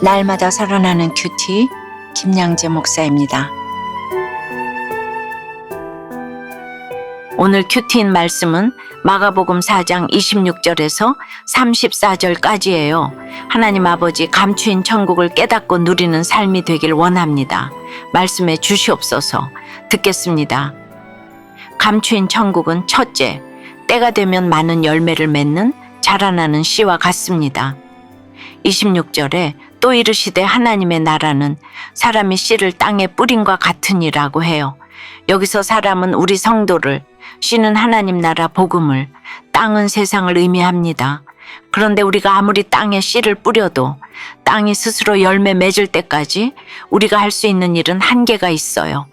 날마다 살아나는 큐티 김양재 목사입니다. 오늘 큐티인 말씀은 마가복음 4장 26절에서 34절까지예요. 하나님 아버지 감추인 천국을 깨닫고 누리는 삶이 되길 원합니다. 말씀에 주시옵소서. 듣겠습니다. 감추인 천국은 첫째, 때가 되면 많은 열매를 맺는 자라나는 씨와 같습니다. 26절에 또 이르시되 하나님의 나라는 사람이 씨를 땅에 뿌림과 같으니라고 해요. 여기서 사람은 우리 성도를, 씨는 하나님 나라 복음을, 땅은 세상을 의미합니다. 그런데 우리가 아무리 땅에 씨를 뿌려도 땅이 스스로 열매 맺을 때까지 우리가 할 수 있는 일은 한계가 있어요.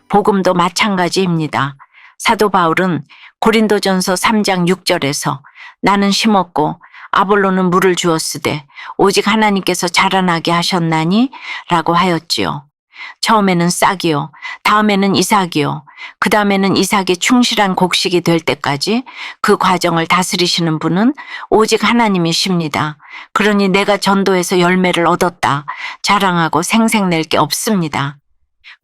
복음도 마찬가지입니다. 사도 바울은 고린도전서 3장 6절에서 나는 심었고 아볼로는 물을 주었으되 오직 하나님께서 자라나게 하셨나니 라고 하였지요. 처음에는 싹이요, 다음에는 이삭이요, 그 다음에는 이삭이 충실한 곡식이 될 때까지 그 과정을 다스리시는 분은 오직 하나님이십니다. 그러니 내가 전도해서 열매를 얻었다 자랑하고 생색낼 게 없습니다.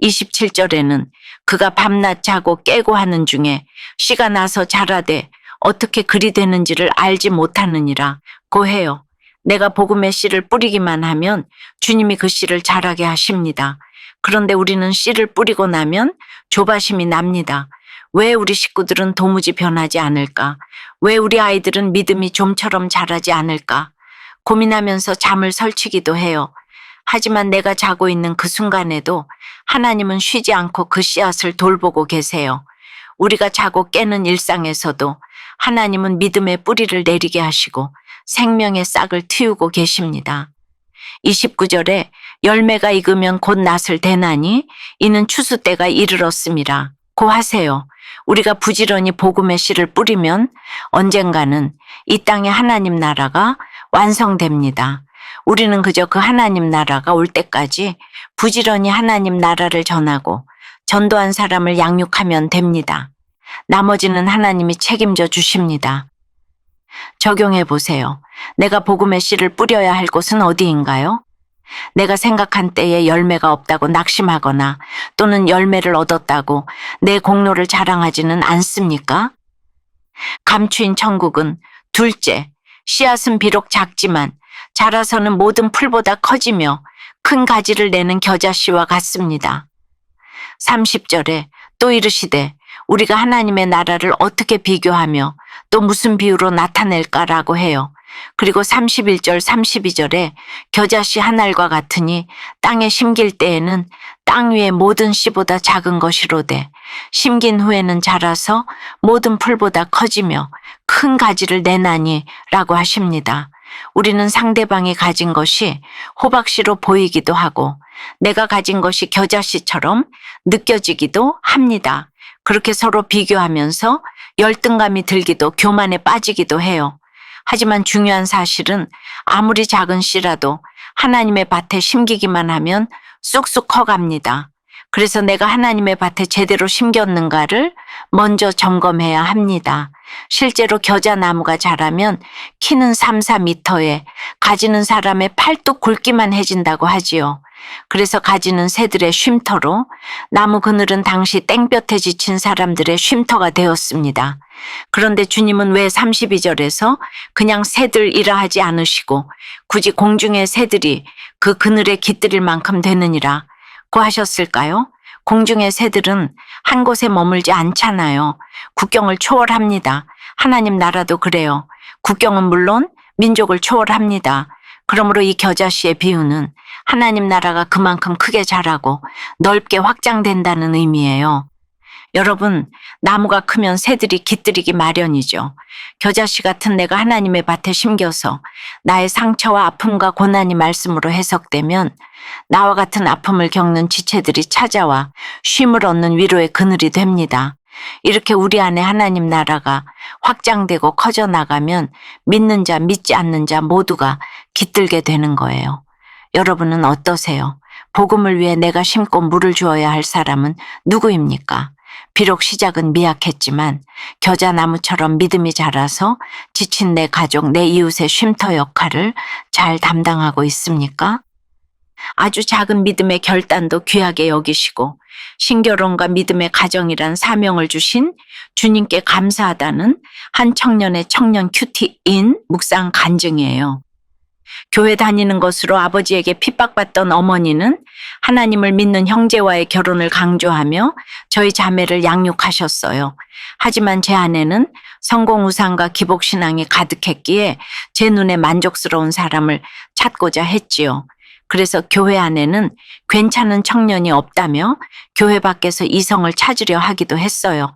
27절에는 그가 밤낮 자고 깨고 하는 중에 씨가 나서 자라되 어떻게 그리 되는지를 알지 못하느니라 고 해요. 내가 복음의 씨를 뿌리기만 하면 주님이 그 씨를 자라게 하십니다. 그런데 우리는 씨를 뿌리고 나면 조바심이 납니다. 왜 우리 식구들은 도무지 변하지 않을까? 왜 우리 아이들은 믿음이 좀처럼 자라지 않을까? 고민하면서 잠을 설치기도 해요. 하지만 내가 자고 있는 그 순간에도 하나님은 쉬지 않고 그 씨앗을 돌보고 계세요. 우리가 자고 깨는 일상에서도 하나님은 믿음의 뿌리를 내리게 하시고 생명의 싹을 틔우고 계십니다. 29절에 열매가 익으면 곧 낫을 대나니 이는 추수 때가 이르렀음이라 고 하세요. 우리가 부지런히 복음의 씨를 뿌리면 언젠가는 이 땅에 하나님 나라가 완성됩니다. 우리는 그저 그 하나님 나라가 올 때까지 부지런히 하나님 나라를 전하고 전도한 사람을 양육하면 됩니다. 나머지는 하나님이 책임져 주십니다. 적용해 보세요. 내가 복음의 씨를 뿌려야 할 곳은 어디인가요? 내가 생각한 때에 열매가 없다고 낙심하거나 또는 열매를 얻었다고 내 공로를 자랑하지는 않습니까? 감추인 천국은 둘째, 씨앗은 비록 작지만 자라서는 모든 풀보다 커지며 큰 가지를 내는 겨자씨와 같습니다. 30절에 또 이르시되 우리가 하나님의 나라를 어떻게 비교하며 또 무슨 비유로 나타낼까라고 해요. 그리고 31절 32절에 겨자씨 한 알과 같으니 땅에 심길 때에는 땅 위의 모든 씨보다 작은 것이로되 심긴 후에는 자라서 모든 풀보다 커지며 큰 가지를 내나니 라고 하십니다. 우리는 상대방이 가진 것이 호박씨로 보이기도 하고 내가 가진 것이 겨자씨처럼 느껴지기도 합니다. 그렇게 서로 비교하면서 열등감이 들기도 교만에 빠지기도 해요. 하지만 중요한 사실은 아무리 작은 씨라도 하나님의 밭에 심기기만 하면 쑥쑥 커갑니다. 그래서 내가 하나님의 밭에 제대로 심겼는가를 먼저 점검해야 합니다. 실제로 겨자나무가 자라면 키는 3, 4m에 가지는 사람의 팔뚝 굵기만 해진다고 하지요. 그래서 가지는 새들의 쉼터로 나무 그늘은 당시 땡볕에 지친 사람들의 쉼터가 되었습니다. 그런데 주님은 왜 32절에서 그냥 새들이라 하지 않으시고 굳이 공중의 새들이 그 그늘에 깃들일 만큼 되느니라 고 하셨을까요? 공중의 새들은 한 곳에 머물지 않잖아요. 국경을 초월합니다. 하나님 나라도 그래요. 국경은 물론 민족을 초월합니다. 그러므로 이 겨자씨의 비유는 하나님 나라가 그만큼 크게 자라고 넓게 확장된다는 의미예요. 여러분, 나무가 크면 새들이 깃들이기 마련이죠. 겨자씨 같은 내가 하나님의 밭에 심겨서 나의 상처와 아픔과 고난이 말씀으로 해석되면 나와 같은 아픔을 겪는 지체들이 찾아와 쉼을 얻는 위로의 그늘이 됩니다. 이렇게 우리 안에 하나님 나라가 확장되고 커져 나가면 믿는 자, 믿지 않는 자 모두가 깃들게 되는 거예요. 여러분은 어떠세요? 복음을 위해 내가 심고 물을 주어야 할 사람은 누구입니까? 비록 시작은 미약했지만 겨자나무처럼 믿음이 자라서 지친 내 가족, 내 이웃의 쉼터 역할을 잘 담당하고 있습니까? 아주 작은 믿음의 결단도 귀하게 여기시고 신결혼과 믿음의 가정이란 사명을 주신 주님께 감사하다는 한 청년의 청년 큐티인 묵상 간증이에요. 교회 다니는 것으로 아버지에게 핍박받던 어머니는 하나님을 믿는 형제와의 결혼을 강조하며 저희 자매를 양육하셨어요. 하지만 제 아내는 성공우상과 기복신앙이 가득했기에 제 눈에 만족스러운 사람을 찾고자 했지요. 그래서 교회 안에는 괜찮은 청년이 없다며 교회 밖에서 이성을 찾으려 하기도 했어요.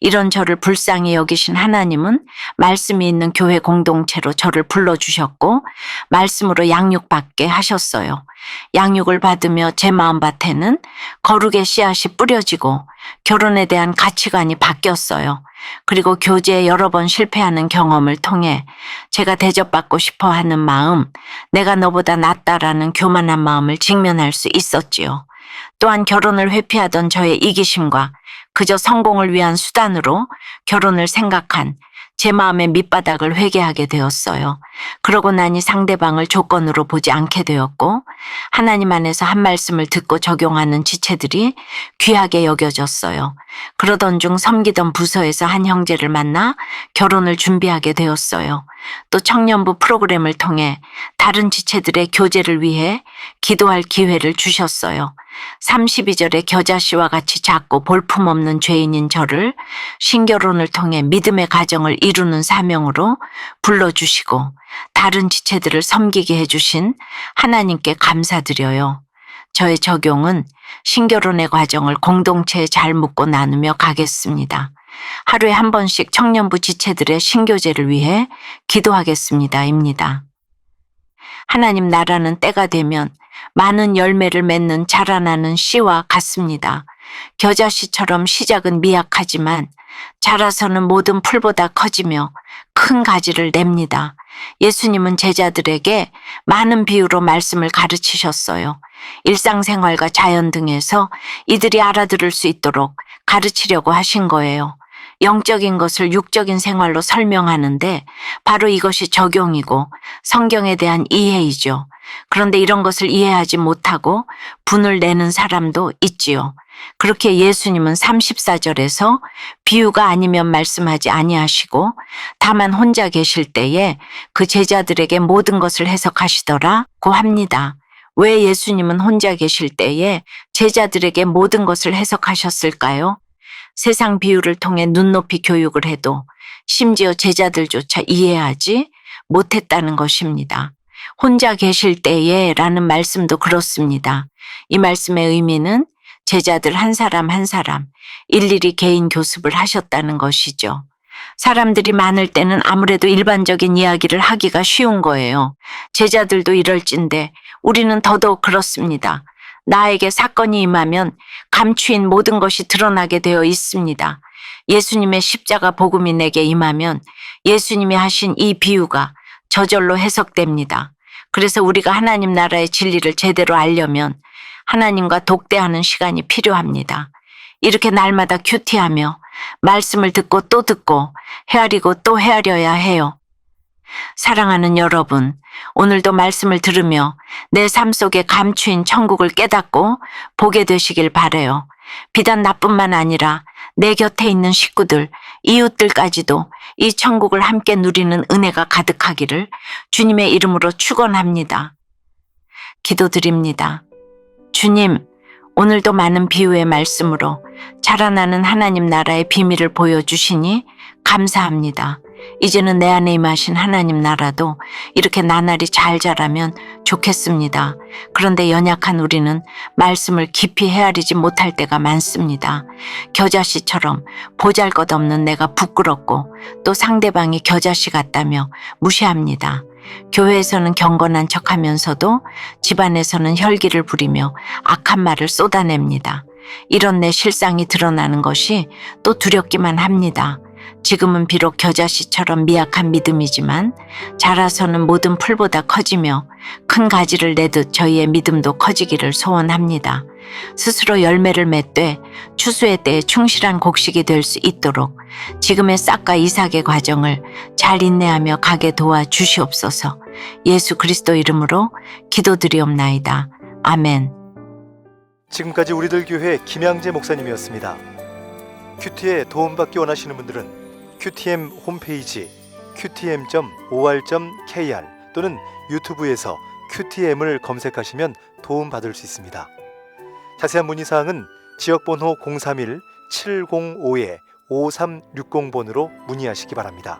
이런 저를 불쌍히 여기신 하나님은 말씀이 있는 교회 공동체로 저를 불러주셨고 말씀으로 양육받게 하셨어요. 양육을 받으며 제 마음밭에는 거룩의 씨앗이 뿌려지고 결혼에 대한 가치관이 바뀌었어요. 그리고 교제에 여러 번 실패하는 경험을 통해 제가 대접받고 싶어 하는 마음, 내가 너보다 낫다라는 교만한 마음을 직면할 수 있었지요. 또한 결혼을 회피하던 저의 이기심과 그저 성공을 위한 수단으로 결혼을 생각한 제 마음의 밑바닥을 회개하게 되었어요. 그러고 나니 상대방을 조건으로 보지 않게 되었고 하나님 안에서 한 말씀을 듣고 적용하는 지체들이 귀하게 여겨졌어요. 그러던 중 섬기던 부서에서 한 형제를 만나 결혼을 준비하게 되었어요. 또 청년부 프로그램을 통해 다른 지체들의 교제를 위해 기도할 기회를 주셨어요. 32절의 겨자씨와 같이 작고 볼품없는 죄인인 저를 신결혼을 통해 믿음의 가정을 이루는 사명으로 불러주시고 다른 지체들을 섬기게 해주신 하나님께 감사드려요. 저의 적용은 신결혼의 과정을 공동체에 잘 묻고 나누며 가겠습니다. 하루에 한 번씩 청년부 지체들의 신교제를 위해 기도하겠습니다.입니다. 하나님 나라는 때가 되면 많은 열매를 맺는 자라나는 씨와 같습니다. 겨자씨처럼 시작은 미약하지만 자라서는 모든 풀보다 커지며 큰 가지를 냅니다. 예수님은 제자들에게 많은 비유로 말씀을 가르치셨어요. 일상생활과 자연 등에서 이들이 알아들을 수 있도록 가르치려고 하신 거예요. 영적인 것을 육적인 생활로 설명하는데 바로 이것이 적용이고 성경에 대한 이해이죠. 그런데 이런 것을 이해하지 못하고 분을 내는 사람도 있지요. 그렇게 예수님은 34절에서 비유가 아니면 말씀하지 아니하시고 다만 혼자 계실 때에 그 제자들에게 모든 것을 해석하시더라고 합니다. 왜 예수님은 혼자 계실 때에 제자들에게 모든 것을 해석하셨을까요? 세상 비유를 통해 눈높이 교육을 해도 심지어 제자들조차 이해하지 못했다는 것입니다. 혼자 계실 때에 라는 말씀도 그렇습니다. 이 말씀의 의미는 제자들 한 사람 한 사람 일일이 개인 교습을 하셨다는 것이죠. 사람들이 많을 때는 아무래도 일반적인 이야기를 하기가 쉬운 거예요. 제자들도 이럴진데 우리는 더더욱 그렇습니다. 나에게 사건이 임하면 감추인 모든 것이 드러나게 되어 있습니다. 예수님의 십자가 복음이 내게 임하면 예수님이 하신 이 비유가 저절로 해석됩니다. 그래서 우리가 하나님 나라의 진리를 제대로 알려면 하나님과 독대하는 시간이 필요합니다. 이렇게 날마다 큐티하며 말씀을 듣고 또 듣고 헤아리고 또 헤아려야 해요. 사랑하는 여러분, 오늘도 말씀을 들으며 내 삶 속에 감추인 천국을 깨닫고 보게 되시길 바라요. 비단 나뿐만 아니라 내 곁에 있는 식구들, 이웃들까지도 이 천국을 함께 누리는 은혜가 가득하기를 주님의 이름으로 축원합니다. 기도드립니다. 주님, 오늘도 많은 비유의 말씀으로 자라나는 하나님 나라의 비밀을 보여주시니 감사합니다. 이제는 내 안에 임하신 하나님 나라도 이렇게 나날이 잘 자라면 좋겠습니다. 그런데 연약한 우리는 말씀을 깊이 헤아리지 못할 때가 많습니다. 겨자씨처럼 보잘것없는 내가 부끄럽고 또 상대방이 겨자씨 같다며 무시합니다. 교회에서는 경건한 척하면서도 집안에서는 혈기를 부리며 악한 말을 쏟아냅니다. 이런 내 실상이 드러나는 것이 또 두렵기만 합니다. 지금은 비록 겨자씨처럼 미약한 믿음이지만 자라서는 모든 풀보다 커지며 큰 가지를 내듯 저희의 믿음도 커지기를 소원합니다. 스스로 열매를 맺되 추수의 때에 충실한 곡식이 될 수 있도록 지금의 싹과 이삭의 과정을 잘 인내하며 가게 도와주시옵소서. 예수 그리스도 이름으로 기도드리옵나이다. 아멘. 지금까지 우리들 교회 김양재 목사님이었습니다. 큐티에 도움받기 원하시는 분들은 QTM 홈페이지 qtm.or.kr 또는 유튜브에서 QTM을 검색하시면 도움받을 수 있습니다. 자세한 문의사항은 지역번호 031-705-5360번으로 문의하시기 바랍니다.